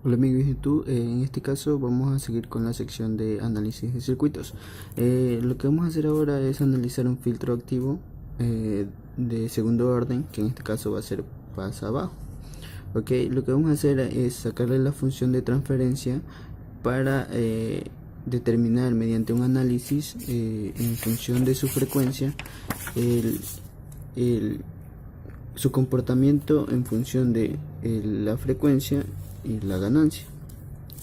Hola amigos de YouTube, en este caso vamos a seguir con la sección de análisis de circuitos. Lo que vamos a hacer ahora es analizar un filtro activo de segundo orden, que en este caso va a ser pasa abajo. Ok, lo que vamos a hacer es sacarle la función de transferencia para determinar mediante un análisis en función de su frecuencia su comportamiento en función de la frecuencia y la ganancia.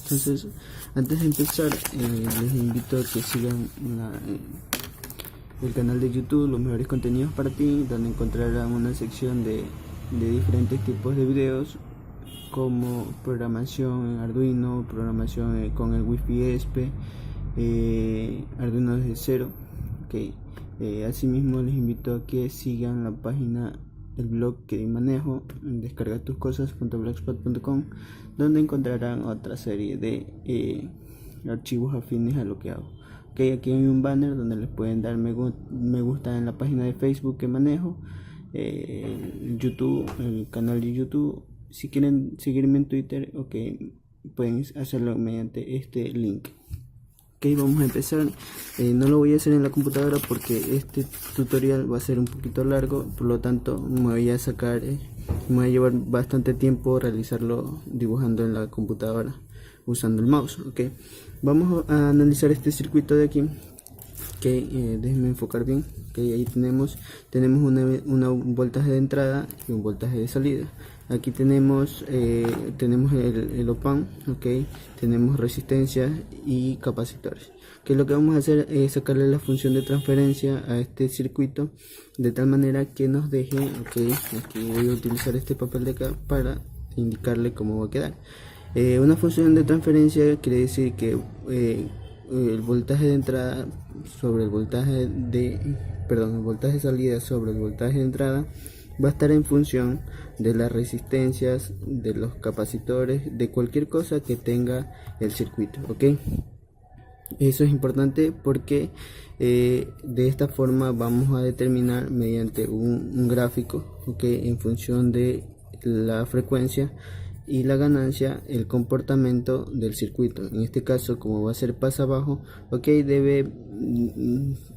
Entonces, antes de empezar, les invito a que sigan el canal de YouTube Los Mejores Contenidos para Ti, donde encontrarán una sección de diferentes tipos de videos, como programación en Arduino, programación con el Wi-Fi ESP, Arduino desde cero. Okay. Asimismo, les invito a que sigan la página, el blog que manejo, descargatuscosas.blogspot.com, donde encontrarán otra serie de archivos afines a lo que hago. Okay, aquí hay un banner donde les pueden dar me gusta en la página de Facebook que manejo, YouTube, el canal de YouTube. Si quieren seguirme en Twitter, pueden hacerlo mediante este link. Ok, vamos a empezar. No lo voy a hacer en la computadora porque este tutorial va a ser un poquito largo, por lo tanto me voy a llevar bastante tiempo realizarlo dibujando en la computadora usando el mouse. Ok, vamos a analizar este circuito de aquí. Déjenme enfocar bien. Ahí tenemos una voltaje de entrada y un voltaje de salida. Aquí tenemos el op-amp, tenemos resistencias y capacitores. Lo que vamos a hacer es sacarle la función de transferencia a este circuito de tal manera que nos deje, aquí voy a utilizar este papel de acá para indicarle cómo va a quedar. Una función de transferencia quiere decir que el voltaje de entrada sobre el voltaje de salida sobre el voltaje de entrada va a estar en función de las resistencias, de los capacitores, de cualquier cosa que tenga el circuito. Eso es importante porque de esta forma vamos a determinar mediante un gráfico, en función de la frecuencia y la ganancia, el comportamiento del circuito. En este caso, como va a ser pasa abajo, debe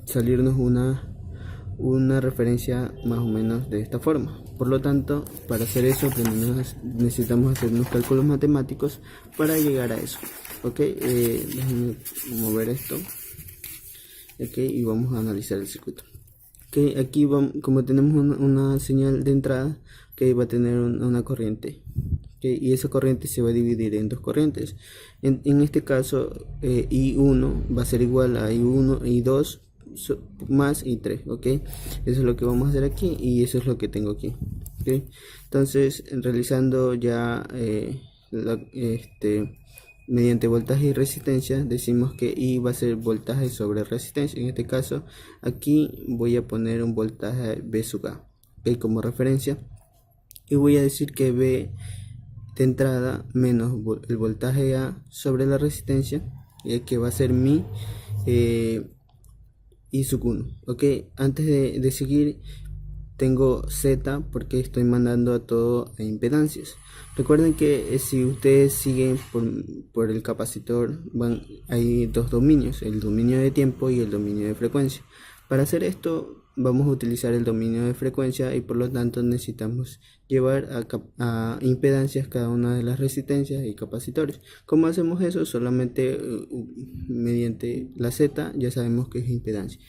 salirnos una referencia más o menos de esta forma. Por lo tanto, para hacer eso primero necesitamos hacer unos cálculos matemáticos para llegar a eso. Déjenme mover esto. Y vamos a analizar el circuito. Aquí vamos, como tenemos una señal de entrada, va a tener una corriente. Y esa corriente se va a dividir en dos corrientes. En este caso, I1 va a ser igual a I1, I2 más I3. Eso es lo que vamos a hacer aquí y eso es lo que tengo aquí. Entonces, realizando ya mediante voltaje y resistencia, decimos que I va a ser voltaje sobre resistencia. En este caso, aquí voy a poner un voltaje V sub A, como referencia, y voy a decir que V de entrada menos el voltaje A sobre la resistencia, que va a ser mi I sub 1. Antes de seguir, tengo Z porque estoy mandando a todo a impedancias. Recuerden que si ustedes siguen por el capacitor, hay dos dominios, el dominio de tiempo y el dominio de frecuencia. Para hacer esto vamos a utilizar el dominio de frecuencia y por lo tanto necesitamos llevar a impedancias cada una de las resistencias y capacitores. ¿Cómo hacemos eso? Solamente mediante la Z ya sabemos que es impedancia.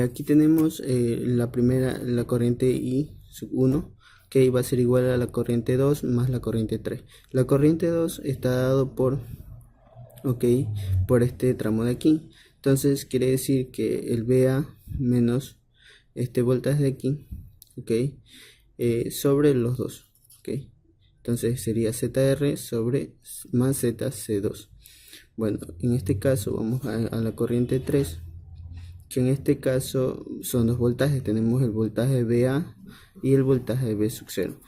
Aquí tenemos la corriente I sub 1, que va a ser igual a la corriente 2 más la corriente 3. La corriente 2 está dado por este tramo de aquí. Entonces quiere decir que el VA menos este voltaje de aquí, sobre los dos, entonces sería ZR sobre más ZC2. Bueno, en este caso vamos a la corriente 3, que en este caso son dos voltajes. Tenemos el voltaje VA y el voltaje V sub 0,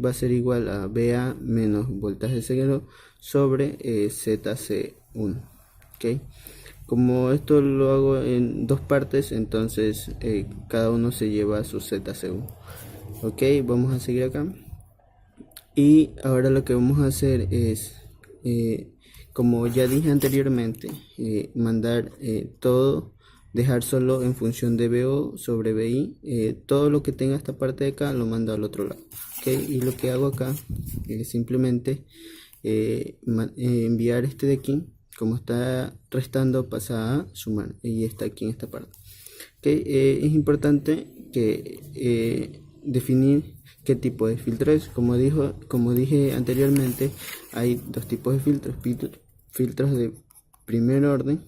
va a ser igual a VA menos voltaje 0 sobre ZC1. Como esto lo hago en dos partes, entonces cada uno se lleva su ZC1. Vamos a seguir acá. Y ahora lo que vamos a hacer es, como ya dije anteriormente, mandar todo, dejar solo en función de BO sobre BI, todo lo que tenga esta parte de acá lo mando al otro lado. ¿Okay? Y lo que hago acá es simplemente enviar este de aquí, como está restando pasa a sumar y está aquí en esta parte. ¿Okay? Es importante que definir qué tipo de filtro es. Como dije anteriormente, hay dos tipos de filtros de primer orden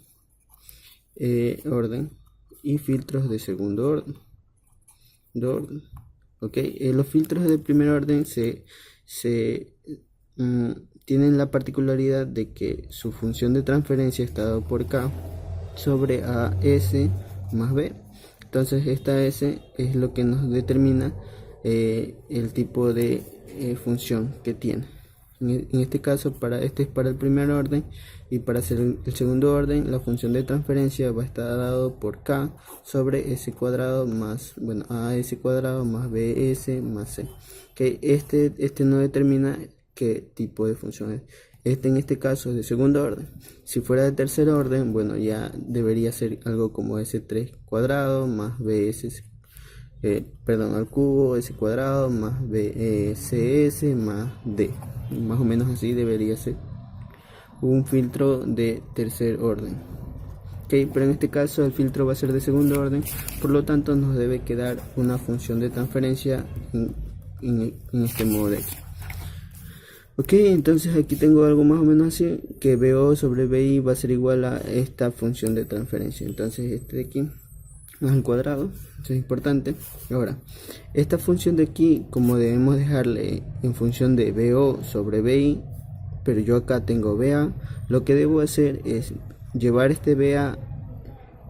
y filtros de segundo orden. Okay. Los filtros de primer orden tienen la particularidad de que su función de transferencia está dado por K sobre AS más B. Entonces esta S es lo que nos determina el tipo de función que tiene. En este caso, este es para el primer orden, y para hacer el segundo orden, la función de transferencia va a estar dado por K sobre S cuadrado más, AS cuadrado más BS más C. Que este no determina qué tipo de función es. En este caso es de segundo orden. Si fuera de tercer orden, ya debería ser algo como S3 cuadrado más BS, al cubo, S cuadrado más BCS más D. Más o menos así debería ser un filtro de tercer orden. Pero en este caso el filtro va a ser de segundo orden, por lo tanto nos debe quedar una función de transferencia en este modo de aquí. Entonces aquí tengo algo más o menos así, que BO sobre BI va a ser igual a esta función de transferencia. Entonces este de aquí más al cuadrado, eso es importante. Ahora, esta función de aquí, como debemos dejarle en función de BO sobre BI, pero yo acá tengo BA, lo que debo hacer es llevar este BA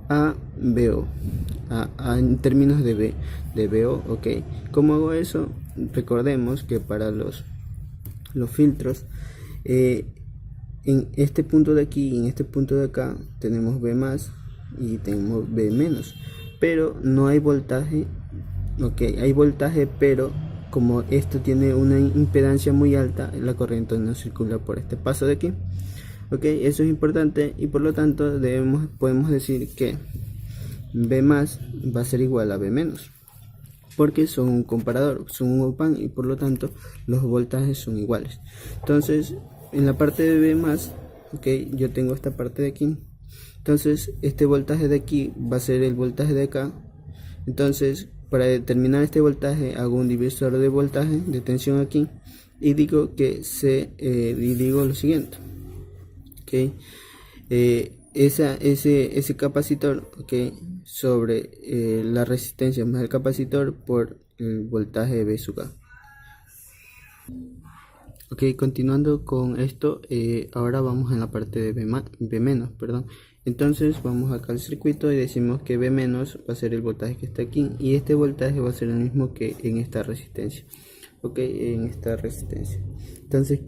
a BO, en términos de BO. ¿Cómo hago eso? Recordemos que para los filtros, en este punto de aquí y en este punto de acá tenemos B más y tenemos B menos, pero no hay voltaje. Hay voltaje, pero como esto tiene una impedancia muy alta, la corriente no circula por este paso de aquí. Eso es importante, y por lo tanto podemos decir que B más va a ser igual a B menos, porque son un comparador, son un op amp, y por lo tanto los voltajes son iguales. Entonces en la parte de B más, yo tengo esta parte de aquí. Entonces este voltaje de aquí va a ser el voltaje de acá. Entonces para determinar este voltaje hago un divisor de voltaje de tensión aquí, y digo que digo lo siguiente. Ese capacitor, sobre la resistencia más el capacitor por el voltaje B sub A. Continuando con esto, ahora vamos en la parte de B menos, perdón. Entonces vamos acá al circuito y decimos que B menos va a ser el voltaje que está aquí, y este voltaje va a ser el mismo que en esta resistencia. En esta resistencia. Entonces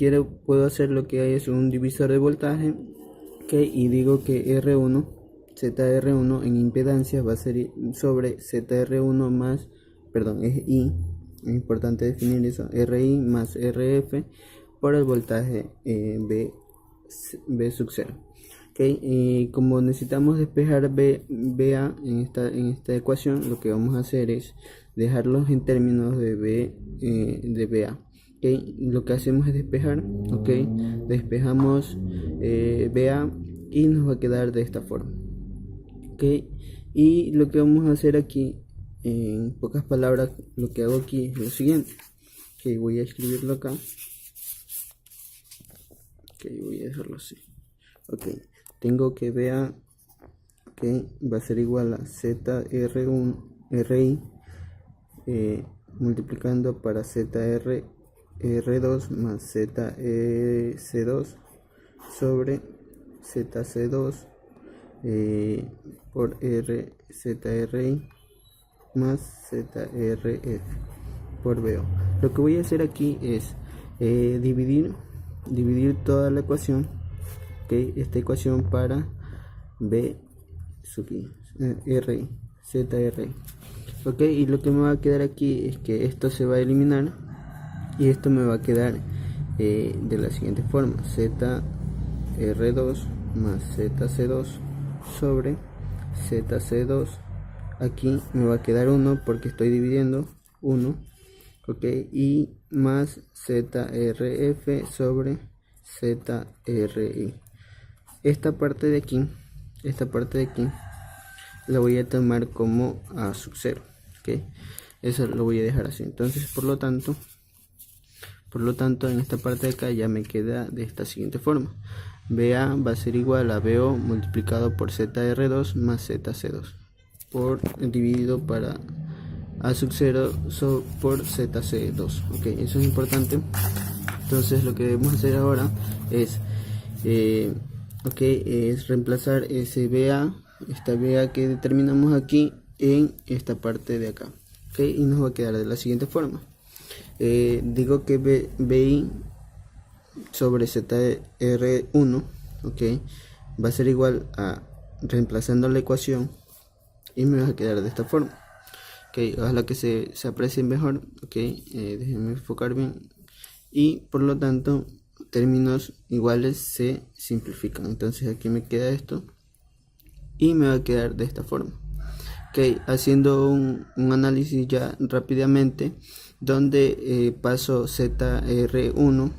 puedo hacer lo que hay es un divisor de voltaje, y digo que R1, ZR1 en impedancia va a ser sobre ZR1 más, es I, es importante definir eso, RI más RF por el voltaje B sub 0. Y como necesitamos despejar BA en esta ecuación, lo que vamos a hacer es dejarlos en términos de BA. Lo que hacemos es despejar, despejamos BA y nos va a quedar de esta forma. Y lo que vamos a hacer aquí, en pocas palabras, lo que hago aquí es lo siguiente. Voy a escribirlo acá. Voy a dejarlo así. Tengo que BA va a ser igual a ZR1 RI multiplicando para ZR R2 más ZC2 sobre ZC2 por ZRI más ZRF por BO. Lo que voy a hacer aquí es dividir toda la ecuación, esta ecuación para B sub I, RI, ZRI. Y lo que me va a quedar aquí es que esto se va a eliminar, y esto me va a quedar de la siguiente forma: ZR2 más ZC2 sobre ZC2. Aquí me va a quedar 1 porque estoy dividiendo 1, ok, y más ZRF sobre ZRI. Esta parte de aquí la voy a tomar como A sub 0, ok, eso lo voy a dejar así. Entonces por lo tanto en esta parte de acá ya me queda de esta siguiente forma: BA va a ser igual a BO multiplicado por ZR2 más ZC2 por dividido para A sub 0 por ZC2, ok, eso es importante. Entonces lo que debemos hacer ahora es es reemplazar ese BA, esta BA que determinamos aquí, en esta parte de acá, ok, y nos va a quedar de la siguiente forma: digo que BI sobre ZR1, ok, va a ser igual a, reemplazando la ecuación, y me va a quedar de esta forma, ok, ojalá que se aprecie mejor, ok, déjenme enfocar bien, y por lo tanto términos iguales se simplifican. Entonces aquí me queda esto y me va a quedar de esta forma, ok, haciendo un análisis ya rápidamente, donde paso ZR1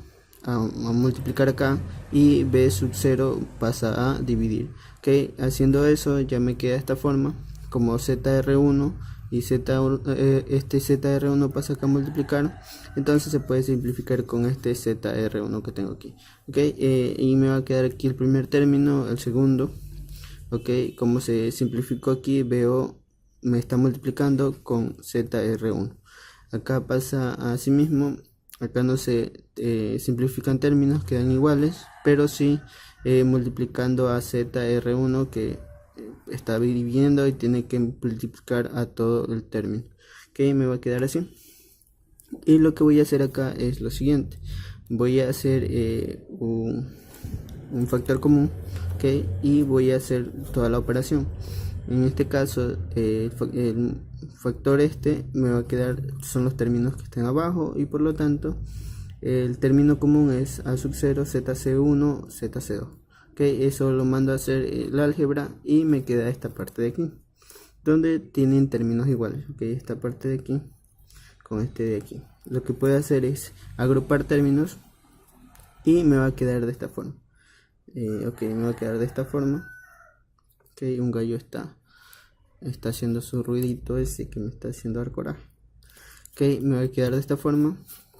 a multiplicar acá y B sub 0 pasa a dividir, ok, haciendo eso ya me queda de esta forma, como ZR1 y este ZR1 pasa acá a multiplicar, entonces se puede simplificar con este ZR1 que tengo aquí, ok, y me va a quedar aquí el primer término, el segundo, ok, como se simplificó aquí, veo me está multiplicando con ZR1, acá pasa así mismo, acá no se simplifican términos, quedan iguales, pero sí multiplicando a ZR1 que está dividiendo y tiene que multiplicar a todo el término, ok, me va a quedar así. Y lo que voy a hacer acá es lo siguiente: voy a hacer un factor común, ok, y voy a hacer toda la operación. En este caso el factor me va a quedar, son los términos que estén abajo, y por lo tanto el término común es A sub 0, ZC1, ZC2, ok, eso lo mando a hacer el álgebra y me queda esta parte de aquí donde tienen términos iguales, ok, esta parte de aquí con este de aquí. Lo que puedo hacer es agrupar términos y me va a quedar de esta forma, ok, me va a quedar de esta forma, ok, un gallo está haciendo su ruidito ese que me está haciendo dar coraje, ok, me va a quedar de esta forma,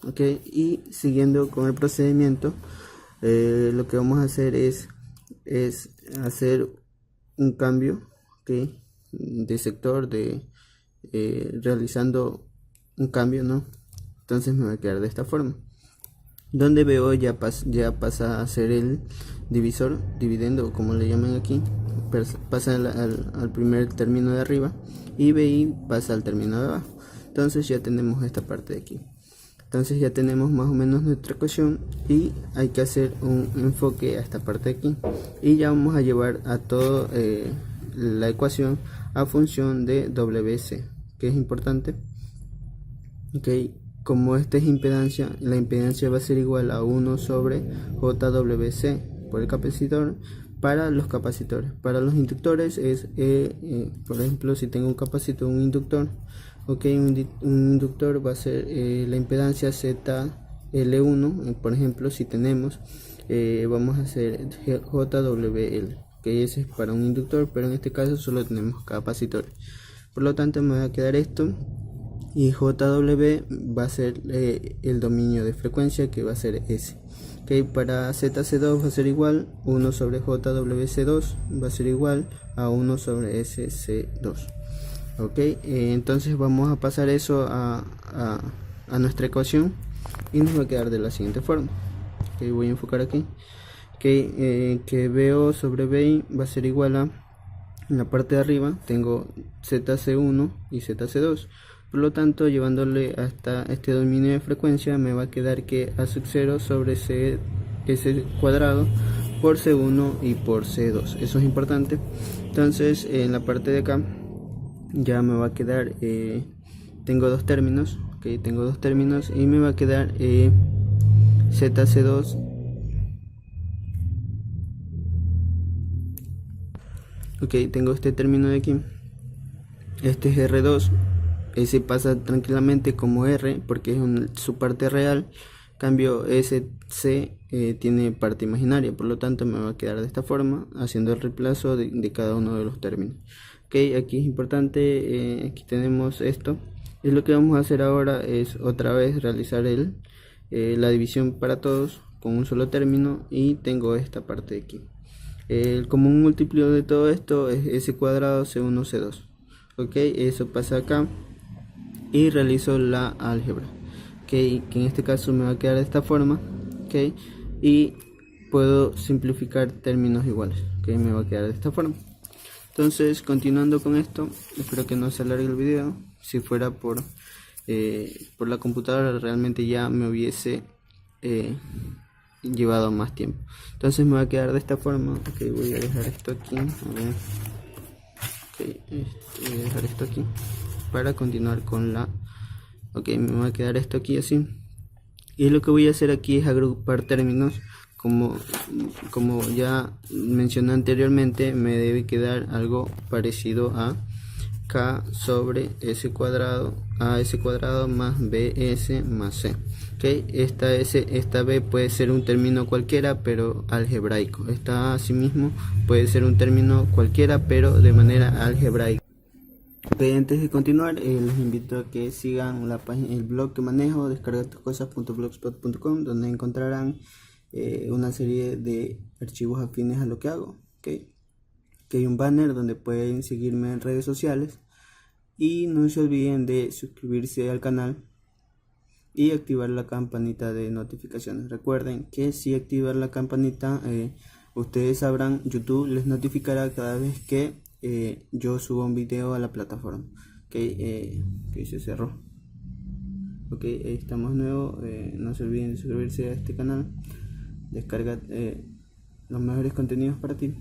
ok, y siguiendo con el procedimiento, lo que vamos a hacer es hacer un cambio, ok, de sector, realizando un cambio, ¿no? Entonces me va a quedar de esta forma, donde veo ya pasa a ser el divisor, dividendo, como le llaman aquí, pasa al primer término de arriba, y BI pasa al término de abajo. Entonces ya tenemos esta parte de aquí. Entonces ya tenemos más o menos nuestra ecuación, y hay que hacer un enfoque a esta parte de aquí, y ya vamos a llevar a todo la ecuación a función de WC, que es importante, ok, como esta es impedancia, la impedancia va a ser igual a 1 sobre JWC por el capacitor. Para los capacitores, para los inductores es por ejemplo, si tengo un capacitor, un inductor, ok, un inductor va a ser la impedancia ZL1, por ejemplo, si tenemos, vamos a hacer JWL, que ese es para un inductor, pero en este caso solo tenemos capacitores, por lo tanto me va a quedar esto, y JW va a ser el dominio de frecuencia, que va a ser S, ok, para ZC2 va a ser igual 1 sobre JWC2 va a ser igual a 1 sobre SC2, ok, entonces vamos a pasar eso a nuestra ecuación, y nos va a quedar de la siguiente forma, ok, voy a enfocar aquí, que BO sobre BI va a ser igual a, en la parte de arriba tengo ZC1 y ZC2, por lo tanto llevándole hasta este dominio de frecuencia me va a quedar que A sub 0 sobre S cuadrado por C1 y por C2, eso es importante. Entonces en la parte de acá ya me va a quedar, tengo dos términos, Ok, tengo dos términos y me va a quedar ZC2. Ok, tengo este término de aquí. Este es R2. Ese pasa tranquilamente como R porque es su parte real. Cambio SC tiene parte imaginaria, por lo tanto me va a quedar de esta forma, haciendo el reemplazo de cada uno de los términos. Ok, aquí es importante, aquí tenemos esto. Y lo que vamos a hacer ahora es otra vez realizar la división para todos con un solo término, y tengo esta parte de aquí. El común múltiplo de todo esto es S cuadrado C1 C2. Ok, eso pasa acá y realizo la álgebra. Okay, que en este caso me va a quedar de esta forma. Okay, y puedo simplificar términos iguales. Okay, me va a quedar de esta forma. Entonces, continuando con esto, espero que no se alargue el video. Si fuera por la computadora, realmente ya me hubiese llevado más tiempo. Entonces me va a quedar de esta forma. Ok, voy a dejar esto aquí. A ver. Okay, voy a dejar esto aquí para continuar con la... Ok, me va a quedar esto aquí así. Y lo que voy a hacer aquí es agrupar términos. Como ya mencioné anteriormente, me debe quedar algo parecido a K sobre S cuadrado, AS cuadrado más BS más C. Okay, esta B puede ser un término cualquiera, pero algebraico. Esta A asimismo puede ser un término cualquiera, pero de manera algebraica. Okay, antes de continuar, les invito a que sigan la página, el blog que manejo, descargatuscosas.blogspot.com, donde encontrarán una serie de archivos afines a lo que hago. Okay. Que hay un banner donde pueden seguirme en redes sociales, y no se olviden de suscribirse al canal y activar la campanita de notificaciones. Recuerden que si activan la campanita, ustedes sabrán, YouTube les notificará cada vez que yo subo un video a la plataforma. Que se cerró. Ok, estamos nuevos. No se olviden de suscribirse a este canal. Descarga los mejores contenidos para ti.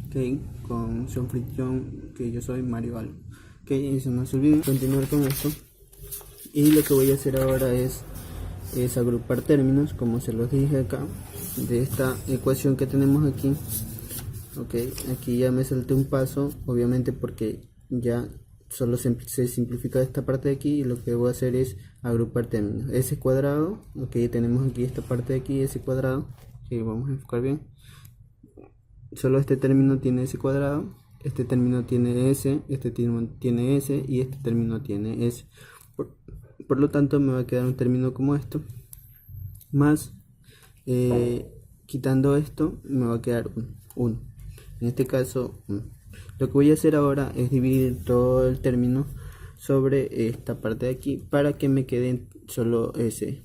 Okay, con su anfitrión, que yo soy Mario Algo. Okay, eso no se olviden. Continuar con esto. Y lo que voy a hacer ahora es agrupar términos, como se los dije acá, de esta ecuación que tenemos aquí. Ok, aquí ya me salté un paso, obviamente porque ya solo se simplifica esta parte de aquí, y lo que voy a hacer es agrupar términos. S cuadrado, ok, tenemos aquí esta parte de aquí, S cuadrado, que vamos a enfocar bien. Solo este término tiene S cuadrado, este término tiene S, este tiene S, y este término tiene S. Por lo tanto me va a quedar un término como esto, más quitando esto me va a quedar 1. En este caso 1. Lo que voy a hacer ahora es dividir todo el término sobre esta parte de aquí, para que me quede solo S,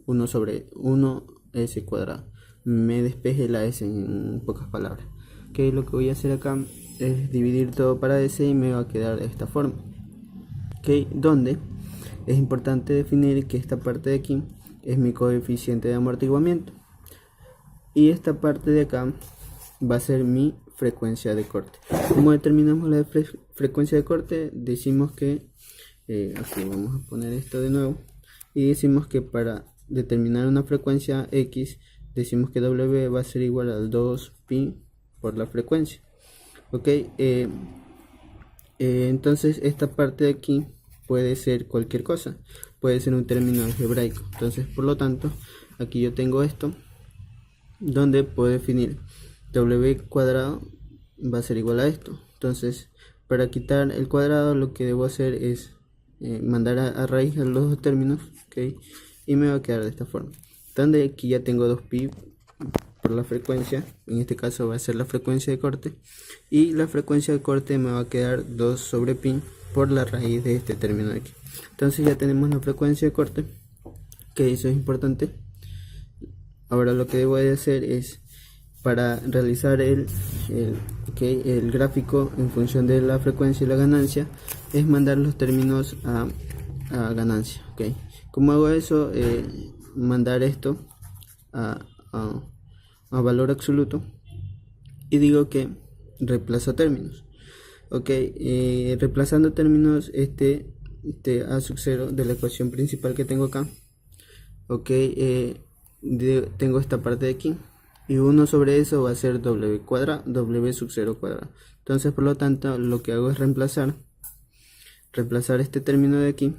1 sobre 1 S cuadrado. Me despeje la S, en pocas palabras. Okay, lo que voy a hacer acá es dividir todo para S, y me va a quedar de esta forma. Okay, donde es importante definir que esta parte de aquí es mi coeficiente de amortiguamiento, y esta parte de acá va a ser mi frecuencia de corte. ¿Cómo determinamos la frecuencia de corte? Decimos que aquí vamos a poner esto de nuevo, y decimos que para determinar una frecuencia X, decimos que W va a ser igual al 2pi por la frecuencia. Ok, entonces esta parte de aquí puede ser cualquier cosa, puede ser un término algebraico. Entonces, por lo tanto, aquí yo tengo esto, donde puedo definir W cuadrado va a ser igual a esto. Entonces, para quitar el cuadrado, lo que debo hacer es mandar a raíz a los dos términos, ¿okay? Y me va a quedar de esta forma, donde aquí ya tengo 2pi por la frecuencia, en este caso va a ser la frecuencia de corte, y la frecuencia de corte me va a quedar 2 sobre pi por la raíz de este término de aquí. Entonces ya tenemos la frecuencia de corte, que eso es importante. Ahora lo que debo de hacer es, para realizar el gráfico en función de la frecuencia y la ganancia, es mandar los términos a ganancia. Okay. ¿Cómo hago eso? Mandar esto a valor absoluto, y digo que reemplazo términos. Ok, reemplazando términos, este de a sub 0 de la ecuación principal que tengo acá. Ok, tengo esta parte de aquí. Y 1 sobre eso va a ser w cuadrado, w sub 0 cuadrado. Entonces, por lo tanto, lo que hago es reemplazar este término de aquí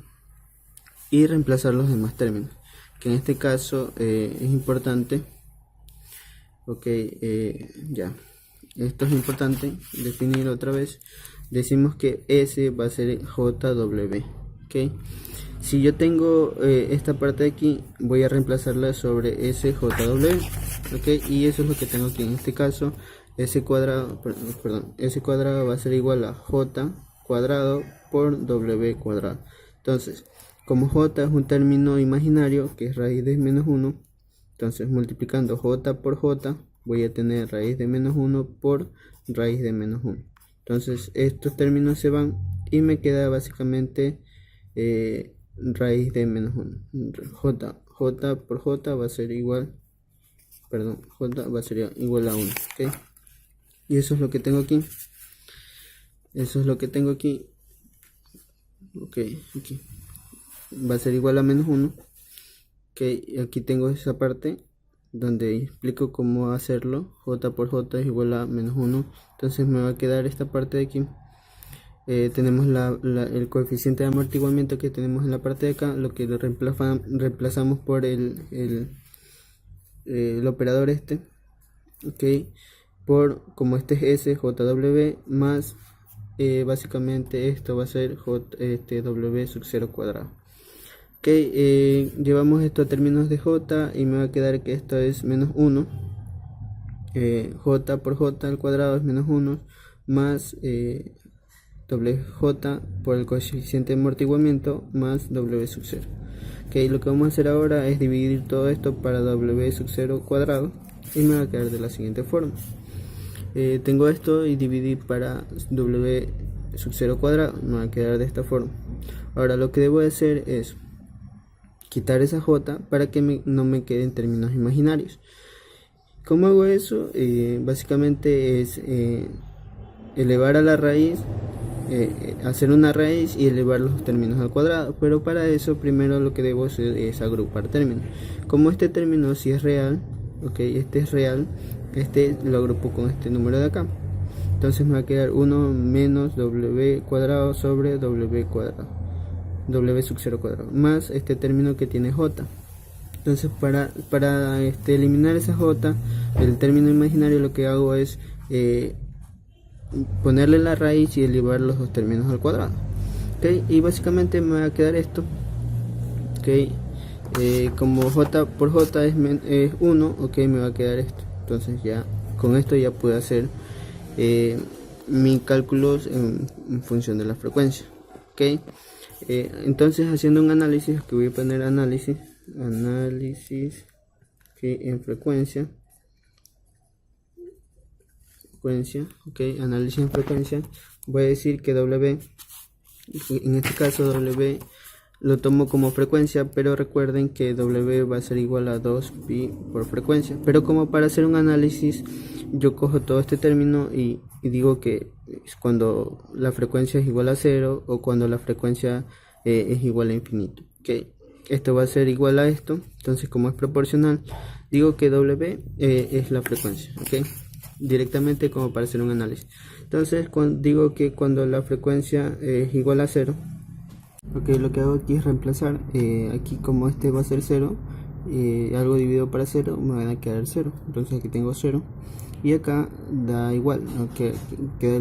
y reemplazar los demás términos, que en este caso es importante. Ok, ya, esto es importante definir otra vez. Decimos que S va a ser JW. Ok, si yo tengo esta parte de aquí, voy a reemplazarla sobre SJW. Ok, y eso es lo que tengo aquí. En este caso, S cuadrado, S cuadrado va a ser igual a J cuadrado por W cuadrado. Entonces, como J es un término imaginario que es raíz de menos 1, entonces multiplicando J por J voy a tener raíz de menos 1 por raíz de menos 1. Entonces estos términos se van y me queda básicamente raíz de menos 1. J por J va a ser igual, J va a ser igual a 1. ¿Okay? Y eso es lo que tengo aquí. Ok, aquí va a ser igual a menos 1. Ok, aquí tengo esa parte donde explico cómo hacerlo. J por J es igual a menos 1. Entonces me va a quedar esta parte de aquí. Tenemos el coeficiente de amortiguamiento que tenemos en la parte de acá, lo que lo reemplazamos por el operador este. Ok, como este es S, JW más básicamente esto va a ser W sub 0 cuadrado. Ok, llevamos esto a términos de J y me va a quedar que esto es menos 1. J por J al cuadrado es menos 1 más WJ por el coeficiente de amortiguamiento más W sub 0. Ok, lo que vamos a hacer ahora es dividir todo esto para W sub 0 cuadrado y me va a quedar de la siguiente forma. Tengo esto y dividir para W sub 0 cuadrado, me va a quedar de esta forma. Ahora lo que debo hacer es quitar esa J para que no me queden términos imaginarios. ¿Cómo hago eso? Básicamente es elevar a la raíz, hacer una raíz y elevar los términos al cuadrado, pero para eso primero lo que debo hacer es agrupar términos. Como este término sí es real, ok, este es real, este lo agrupo con este número de acá, entonces me va a quedar 1 menos W cuadrado sobre W cuadrado, W sub 0 cuadrado, más este término que tiene J. Entonces para eliminar esa J, el término imaginario, lo que hago es ponerle la raíz y elevar los dos términos al cuadrado. Okay, y básicamente me va a quedar esto. Okay, como J por J es 1, ok, me va a quedar esto. Entonces ya con esto ya puedo hacer mis cálculos en función de la frecuencia. Okay, entonces haciendo un análisis, que voy a poner análisis en frecuencia, ok, análisis en frecuencia, voy a decir que W, en este caso W lo tomo como frecuencia, pero recuerden que W va a ser igual a 2pi por frecuencia. Pero como para hacer un análisis, yo cojo todo este término y digo que es cuando la frecuencia es igual a 0 o cuando la frecuencia es igual a infinito. Okay, esto va a ser igual a esto, entonces como es proporcional, digo que W es la frecuencia, okay, directamente como para hacer un análisis. Entonces digo que cuando la frecuencia es igual a 0, ok, lo que hago aquí es reemplazar, aquí como este va a ser 0, algo dividido para 0 me van a quedar 0, entonces aquí tengo 0 y acá da igual, aunque queda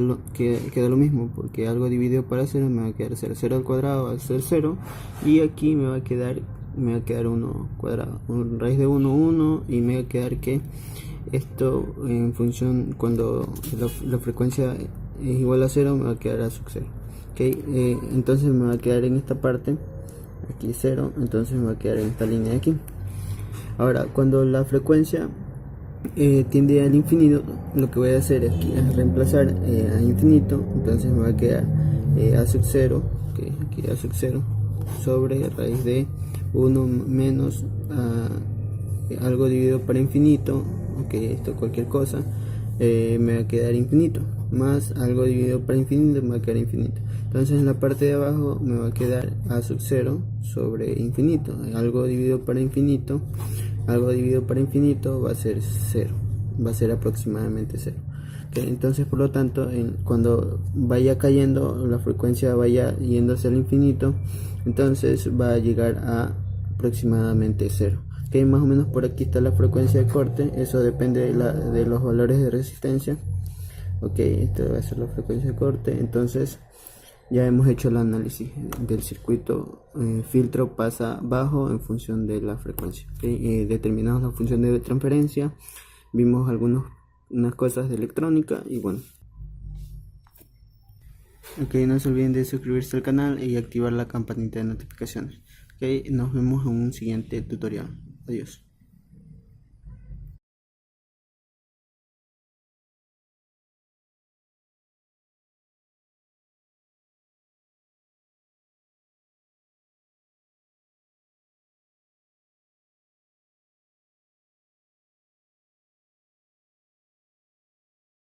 lo mismo, porque algo dividido para 0 me va a quedar 0, 0 al cuadrado va a ser 0 y aquí me va a quedar 1 cuadrado, raíz de 1, 1, y me va a quedar que esto en función cuando la frecuencia es igual a 0 me va a quedar a sub 0. Okay, entonces me va a quedar en esta parte aquí 0, entonces me va a quedar en esta línea de aquí. Ahora cuando la frecuencia tiende al infinito, lo que voy a hacer es reemplazar a infinito, entonces me va a quedar a sub 0, okay, aquí a sub 0 sobre raíz de 1 menos algo dividido para infinito, ok, esto cualquier cosa, me va a quedar infinito. más algo dividido por infinito me va a quedar infinito. Entonces en la parte de abajo me va a quedar a sub 0 sobre infinito. Algo dividido por infinito va a ser 0, va a ser aproximadamente 0. ¿Okay? Entonces por lo tanto cuando vaya cayendo la frecuencia, vaya yendo hacia el infinito, entonces va a llegar a aproximadamente 0. ¿Okay? Más o menos por aquí está la frecuencia de corte. Eso depende de los valores de resistencia. Ok, esta va a ser la frecuencia de corte. Entonces ya hemos hecho el análisis del circuito. Filtro pasa bajo en función de la frecuencia. ¿Okay? Determinamos la función de transferencia, vimos unas cosas de electrónica y bueno. Ok, no se olviden de suscribirse al canal y activar la campanita de notificaciones. Ok, nos vemos en un siguiente tutorial. Adiós.